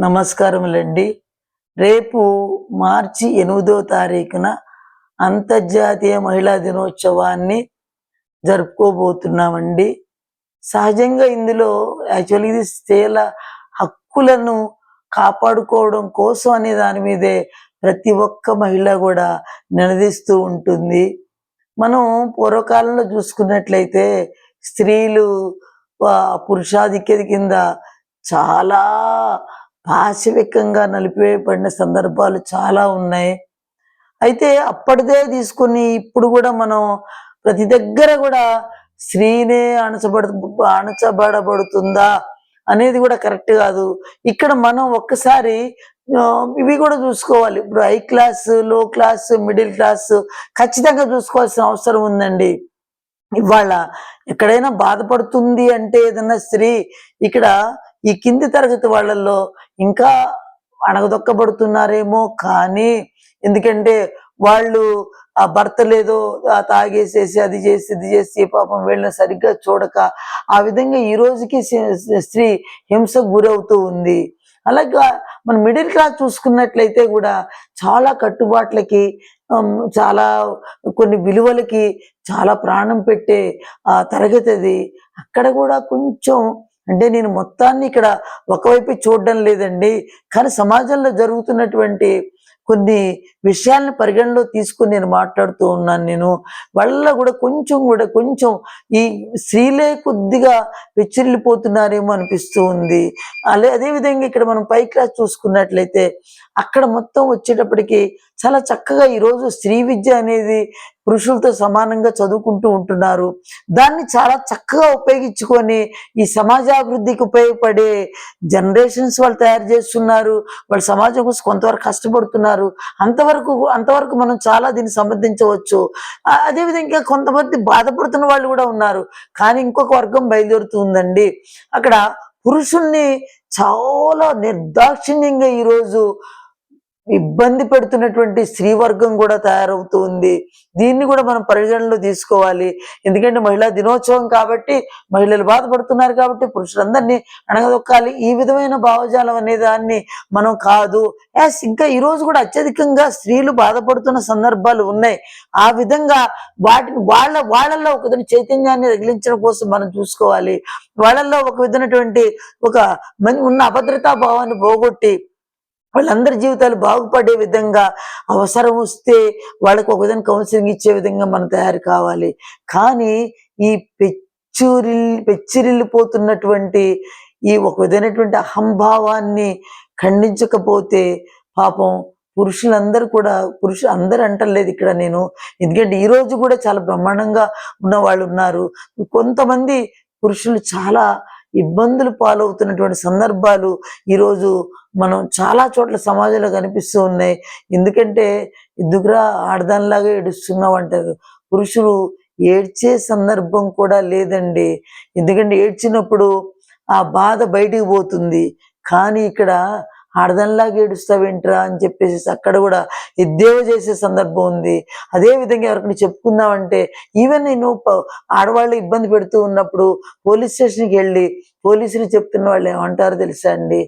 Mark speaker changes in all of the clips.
Speaker 1: నమస్కారములండి. రేపు మార్చి 8వ తారీఖున అంతర్జాతీయ మహిళా దినోత్సవాన్ని జరుపుకోబోతున్నామండి. సహజంగా ఇందులో యాక్చువల్లీ ఇది స్త్రీల హక్కులను కాపాడుకోవడం కోసం అనే దాని మీదే ప్రతి ఒక్క మహిళ కూడా నినదిస్తూ ఉంటుంది. మనం పూర్వకాలంలో చూసుకున్నట్లయితే స్త్రీలు పురుషాధిక్యత కింద చాలా పాశవికంగా నలిపివేయబడిన సందర్భాలు చాలా ఉన్నాయి. అయితే అప్పటిదే తీసుకొని ఇప్పుడు కూడా మనం ప్రతి దగ్గర కూడా స్త్రీనే అణచబడబడుతుందా అనేది కూడా కరెక్ట్ కాదు. ఇక్కడ మనం ఒక్కసారి ఇవి కూడా చూసుకోవాలి. ఇప్పుడు హై క్లాస్, లో క్లాస్, మిడిల్ క్లాస్ ఖచ్చితంగా చూసుకోవాల్సిన అవసరం ఉందండి. ఇవాళ ఎక్కడైనా బాధపడుతుంది అంటే ఏదన్నా స్త్రీ ఇక్కడ ఈ కింది తరగతి వాళ్ళల్లో ఇంకా అణగదొక్కబడుతున్నారేమో. కానీ ఎందుకంటే వాళ్ళు ఆ భర్త లేదో తాగేసేసి అది చేసి ఇది చేసి పాపం వీళ్ళని సరిగ్గా చూడక ఆ విధంగా ఈ రోజుకి స్త్రీ హింసకు గురవుతూ ఉంది. అలాగా మన మిడిల్ క్లాస్ చూసుకున్నట్లయితే కూడా చాలా కట్టుబాట్లకి, చాలా కొన్ని విలువలకి చాలా ప్రాణం పెట్టే తరగతి అది. అక్కడ కూడా కొంచెం అంటే నేను మొత్తాన్ని ఇక్కడ ఒకవైపు చూడడం లేదండి, కానీ సమాజంలో జరుగుతున్నటువంటి కొన్ని విషయాలను పరిగణలో తీసుకుని నేను మాట్లాడుతూ ఉన్నాను. నేను వాళ్ళ కూడా కొంచెం ఈ స్త్రీలే కొద్దిగా వెచ్చిల్లిపోతున్నారేమో అనిపిస్తూ ఉంది. అదేవిధంగా ఇక్కడ మనం పై క్లాస్ చూసుకున్నట్లయితే అక్కడ మొత్తం వచ్చేటప్పటికి చాలా చక్కగా ఈరోజు స్త్రీ విద్య అనేది పురుషులతో సమానంగా చదువుకుంటూ ఉంటున్నారు. దాన్ని చాలా చక్కగా ఉపయోగించుకొని ఈ సమాజాభివృద్ధికి ఉపయోగపడే జనరేషన్స్ వాళ్ళు తయారు చేస్తున్నారు. వాళ్ళు సమాజం కోసం కొంతవరకు కష్టపడుతున్నారు. అంతవరకు మనం చాలా దీన్ని సమర్థించవచ్చు. అదేవిధంగా కొంతమంది బాధపడుతున్న వాళ్ళు కూడా ఉన్నారు. కానీ ఇంకొక వర్గం బయలుదేరుతుందండి. అక్కడ పురుషుల్ని చాలా నిర్దాక్షిణ్యంగా ఈరోజు ఇబ్బంది పెడుతున్నటువంటి స్త్రీ వర్గం కూడా తయారవుతూ ఉంది. దీన్ని కూడా మనం పరిగణలో తీసుకోవాలి. ఎందుకంటే మహిళా దినోత్సవం కాబట్టి, మహిళలు బాధపడుతున్నారు కాబట్టి పురుషులందరినీ అణగదొక్కాలి, ఈ విధమైన భావజాలం అనే దాన్ని మనం కాదు. ఇంకా ఈరోజు కూడా అత్యధికంగా స్త్రీలు బాధపడుతున్న సందర్భాలు ఉన్నాయి. ఆ విధంగా వాళ్ళల్లో ఒక విధమైన చైతన్యాన్ని రగిలించడం కోసం మనం చూసుకోవాలి. వాళ్ళల్లో ఒక విధమైనటువంటి ఉన్న అభద్రతా భావాన్ని పోగొట్టి వాళ్ళందరి జీవితాలు బాగుపడే విధంగా, అవసరం వస్తే వాళ్ళకు ఒక విధంగా కౌన్సిలింగ్ ఇచ్చే విధంగా మనం తయారు కావాలి. కానీ ఈ పెచ్చిరిల్లిపోతున్నటువంటి ఈ ఒక విధమైనటువంటి అహంభావాన్ని ఖండించకపోతే పాపం పురుషులందరూ అందరూ అంటలేదు ఇక్కడ నేను, ఎందుకంటే ఈ రోజు కూడా చాలా బ్రహ్మాండంగా ఉన్న వాళ్ళు ఉన్నారు. కొంతమంది పురుషులు చాలా ఇబ్బందులు పాలవుతున్నటువంటి సందర్భాలు ఈరోజు మనం చాలా చోట్ల సమాజంలో కనిపిస్తూ ఉన్నాయి. ఎందుకంటే ఎందుకురా ఆడదానిలాగా ఏడుస్తున్నావు అంటారు. పురుషులు ఏడ్చే సందర్భం కూడా లేదండి. ఎందుకంటే ఏడ్చినప్పుడు ఆ బాధ బయటికి పోతుంది. కానీ ఇక్కడ ఆడదానిలాగా ఏడుస్తావేంట్రా అని చెప్పేసి అక్కడ కూడా ఎద్దేవా చేసే సందర్భం ఉంది. అదేవిధంగా ఎవరికైనా చెప్పుకుందామంటే ఈవెన్ నేను ఆడవాళ్ళు ఇబ్బంది పెడుతూ ఉన్నప్పుడు పోలీస్ స్టేషన్కి వెళ్ళి పోలీసులు చెప్తున్న వాళ్ళు ఏమంటారో తెలుసా అండి,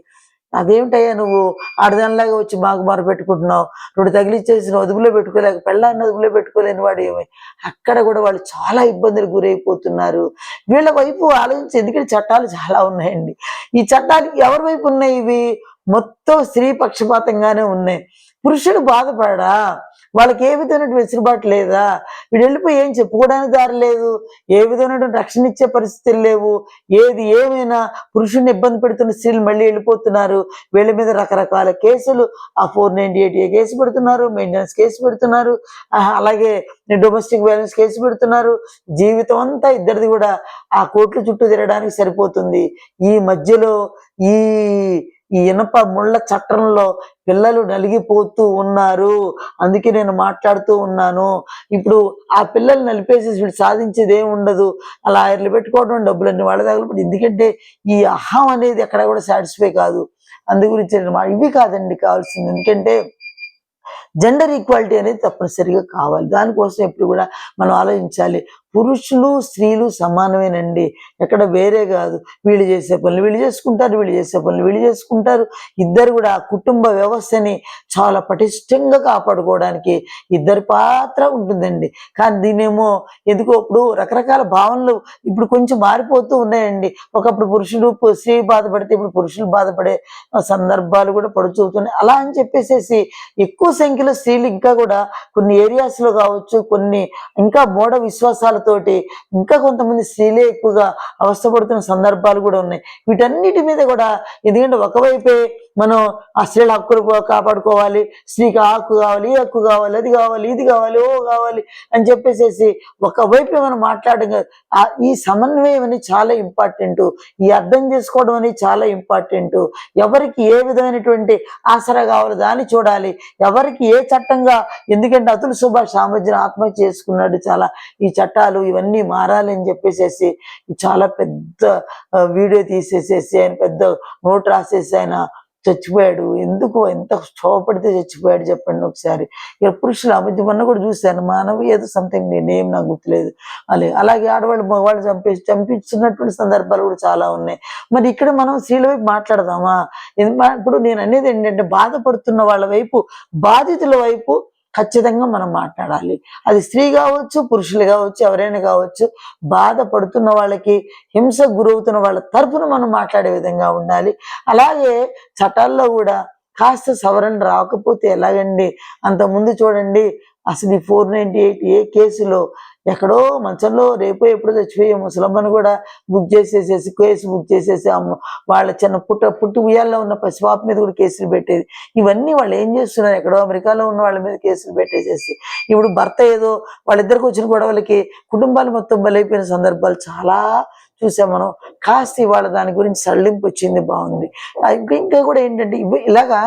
Speaker 1: అదేమిటయ్యా నువ్వు ఆడదానిలాగా వచ్చి మాకు పెట్టుకుంటున్నావు, రెండు తగిలిచ్చేసిన అదుపులో పెట్టుకోలేక పెళ్ళాన్ని అదుపులో పెట్టుకోలేని వాడు ఏమి. అక్కడ కూడా వాళ్ళు చాలా ఇబ్బందులు గురైపోతున్నారు. వీళ్ళ వైపు ఆలోచించి, ఎందుకంటే చట్టాలు చాలా ఉన్నాయండి. ఈ చట్టాలు ఎవరి వైపు ఉన్నాయి? ఇవి మొత్తం స్త్రీ పక్షపాతంగానే ఉన్నాయి. పురుషుడు బాధపడా, వాళ్ళకి ఏ విధమైన వెసులుబాటు లేదా, వీడు వెళ్ళిపోయి ఏం చెప్పుకోవడానికి దారి లేదు, ఏ విధమైన రక్షణ ఇచ్చే పరిస్థితులు లేవు. ఏది ఏమైనా పురుషుడిని ఇబ్బంది పెడుతున్న స్త్రీలు మళ్ళీ వెళ్ళిపోతున్నారు. వీళ్ళ మీద రకరకాల కేసులు, 498A కేసు పెడుతున్నారు, మెయింటెనెన్స్ కేసు పెడుతున్నారు, అలాగే డొమెస్టిక్ వైలెన్స్ కేసు పెడుతున్నారు. జీవితం అంతా ఇద్దరిది కూడా ఆ కోర్టుల చుట్టూ తిరగడానికి సరిపోతుంది. ఈ మధ్యలో ఈ ఇనప ముళ్ళ చట్టంలో పిల్లలు నలిగిపోతూ ఉన్నారు. అందుకే నేను మాట్లాడుతూ ఉన్నాను. ఇప్పుడు ఆ పిల్లలు నలిపేసి వీళ్ళు సాధించేది ఏమి ఉండదు. అలా ఆయర్లు పెట్టుకోవడం, డబ్బులన్నీ వాళ్ళ దగ్గర. ఎందుకంటే ఈ అహం అనేది ఎక్కడ కూడా సాటిస్ఫై కాదు. అందు గురించి ఇవి కాదండి కావాల్సింది. ఎందుకంటే జెండర్ ఈక్వాలిటీ అనేది తప్పనిసరిగా కావాలి. దానికోసం ఎప్పుడు కూడా మనం ఆలోచించాలి. పురుషులు స్త్రీలు సమానమేనండి, ఎక్కడ వేరే కాదు. వీళ్ళు చేసే పనులు వీళ్ళు చేసుకుంటారు, వీళ్ళు చేసే పనులు వీళ్ళు చేసుకుంటారు. ఇద్దరు కూడా ఆ కుటుంబ వ్యవస్థని చాలా పటిష్టంగా కాపాడుకోవడానికి ఇద్దరి పాత్ర ఉంటుందండి. కానీ దీనేమో ఎందుకో ఇప్పుడు రకరకాల భావనలు ఇప్పుడు కొంచెం మారిపోతూ ఉన్నాయండి. ఒకప్పుడు పురుషుడు స్త్రీ బాధపడితే ఇప్పుడు పురుషులు బాధపడే సందర్భాలు కూడా పడుచూతున్నాయి. అలా అని చెప్పేసేసి ఎక్కువ సంఖ్యలో స్త్రీలు ఇంకా కూడా కొన్ని ఏరియాస్ లో కావచ్చు, కొన్ని ఇంకా మూఢ విశ్వాసాలతోటి ఇంకా కొంతమంది స్త్రీలే ఎక్కువగా అవస్థపడుతున్న సందర్భాలు కూడా ఉన్నాయి. వీటన్నిటి మీద కూడా ఎందుకంటే ఒకవైపే మనం ఆ స్త్రీల హక్కులు కాపాడుకోవాలి, స్త్రీకి ఆ హక్కు కావాలి, ఈ హక్కు కావాలి, అది కావాలి, ఇది కావాలి, ఓ కావాలి అని చెప్పేసేసి ఒకవైపే మనం మాట్లాడడం కాదు. ఈ సమన్వయం అనేది చాలా ఇంపార్టెంట్, ఈ అర్థం చేసుకోవడం అనేది చాలా ఇంపార్టెంట్. ఎవరికి ఏ విధమైనటువంటి ఆసరా కావాలో దాన్ని చూడాలి, ఎవరికి ఏ చట్టంగా, ఎందుకంటే అతుల్ సుభాష్ ఆ మధ్యన ఆత్మహత్య చేసుకున్నాడు. చాలా ఈ చట్టాలు ఇవన్నీ మారాలి అని చెప్పేసేసి చాలా పెద్ద వీడియో తీసేసేసి ఆయన పెద్ద నోట్ రాసేసి ఆయన చచ్చిపోయాడు. ఎందుకు ఎంత క్షోభపడితే చచ్చిపోయాడు చెప్పండి ఒకసారి. ఇక పురుషులు ఆ మధ్య మొన్న కూడా చూశాను, మానవ ఏదో సంథింగ్ నేనేం నాకు గుర్తులేదు. అలాగే ఆడవాళ్ళు మగవాళ్ళు చంపించినటువంటి సందర్భాలు కూడా చాలా ఉన్నాయి. మరి ఇక్కడ మనం స్త్రీల వైపు మాట్లాడదామా? ఇప్పుడు నేను అనేది ఏంటంటే బాధపడుతున్న వాళ్ళ వైపు, బాధితుల వైపు ఖచ్చితంగా మనం మాట్లాడాలి. అది స్త్రీ కావచ్చు, పురుషులు కావచ్చు, ఎవరైనా కావచ్చు. బాధపడుతున్న వాళ్ళకి, హింసకు గురవుతున్న వాళ్ళ తరపున మనం మాట్లాడే విధంగా ఉండాలి. అలాగే చట్టాల్లో కూడా కాస్త సవరణ రాకపోతే ఎలాగండి? అంతకుముందు చూడండి, అసలు ఈ 498A కేసులో ఎక్కడో మంచంలో రేపో ఎప్పుడో చచ్చిపోయే ముసలమ్మను కూడా బుక్ చేసేసేసి, కేసు బుక్ చేసేసి వాళ్ళ చిన్న పుట్టి ఉయ్యాల్లో ఉన్న పసిపాప మీద కూడా కేసులు పెట్టేది. ఇవన్నీ వాళ్ళు ఏం చేస్తున్నారు? ఎక్కడో అమెరికాలో ఉన్న వాళ్ళ మీద కేసులు పెట్టేసేసి ఇప్పుడు భర్త ఏదో వాళ్ళిద్దరికి వచ్చిన గొడవలకి కుటుంబాలు మొత్తం బలైపోయిన సందర్భాలు చాలా చూసాం మనం. కాస్త ఇవాళ దాని గురించి సడలింపు వచ్చింది, బాగుంది. ఇంకా కూడా ఏంటంటే ఇలాగా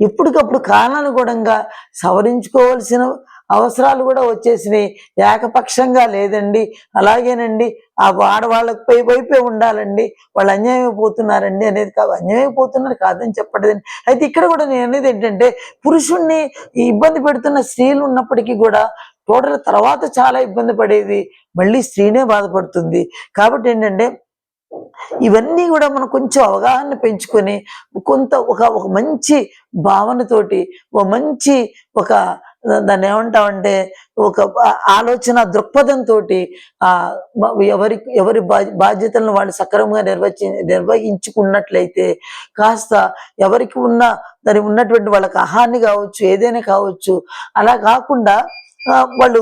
Speaker 1: ఎప్పటికప్పుడు కాలానుగుణంగా సవరించుకోవాల్సిన అవసరాలు కూడా వచ్చేసినాయి. ఏకపక్షంగా లేదండి, అలాగేనండి ఆ ఆడవాళ్ళకి వైపే ఉండాలండి, వాళ్ళు అన్యాయమైపోతున్నారండి అనేది కాదు. అన్యాయమైపోతున్నారు కాదని చెప్పలేదండి. అయితే ఇక్కడ కూడా నేను అనేది ఏంటంటే పురుషుణ్ణి ఇబ్బంది పెడుతున్న స్త్రీలు ఉన్నప్పటికీ కూడా టోటల్ తర్వాత చాలా ఇబ్బంది పడేది మళ్ళీ స్త్రీనే బాధపడుతుంది. కాబట్టి ఏంటంటే ఇవన్నీ కూడా మనం కొంచెం అవగాహన పెంచుకొని ఒక మంచి భావనతోటి, మంచి దాన్ని ఏమంటామంటే ఒక ఆలోచన దృక్పథంతో ఎవరి బాధ్యతలను వాళ్ళు సక్రమంగా నిర్వహించుకున్నట్లయితే కాస్త ఎవరికి దాని ఉన్నటువంటి వాళ్ళకి హాని కావచ్చు, ఏదైనా కావచ్చు, అలా కాకుండా వాళ్ళు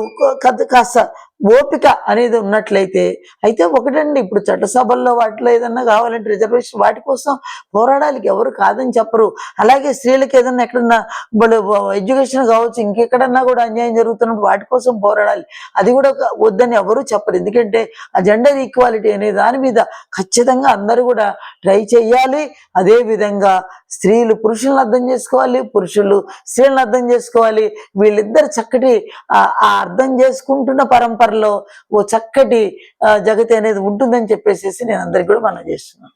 Speaker 1: కాస్త ఓపిక అనేది ఉన్నట్లయితే. అయితే ఒకటండి, ఇప్పుడు చట్టసభల్లో వాటిలో ఏదన్నా కావాలంటే రిజర్వేషన్ వాటి కోసం పోరాడాలి, ఎవరు కాదని చెప్పరు. అలాగే స్త్రీలకు ఏదన్నా ఎక్కడన్నా వాళ్ళు ఎడ్యుకేషన్ కావచ్చు, ఇంకెక్కడన్నా కూడా అన్యాయం జరుగుతున్నప్పుడు వాటి కోసం పోరాడాలి. అది కూడా వద్దని ఎవరు చెప్పరు. ఎందుకంటే ఆ జెండర్ ఈక్వాలిటీ అనే దాని మీద ఖచ్చితంగా అందరూ కూడా ట్రై చేయాలి. అదే విధంగా స్త్రీలు పురుషులను అర్థం చేసుకోవాలి, పురుషులు స్త్రీలను అర్థం చేసుకోవాలి. వీళ్ళిద్దరు చక్కటి ఆ అర్థం చేసుకుంటున్న పరంపరలో ఓ చక్కటి జగతి అనేది ఉంటుందని చెప్పేసి నేను అందరికి కూడా మనం చేస్తున్నాను.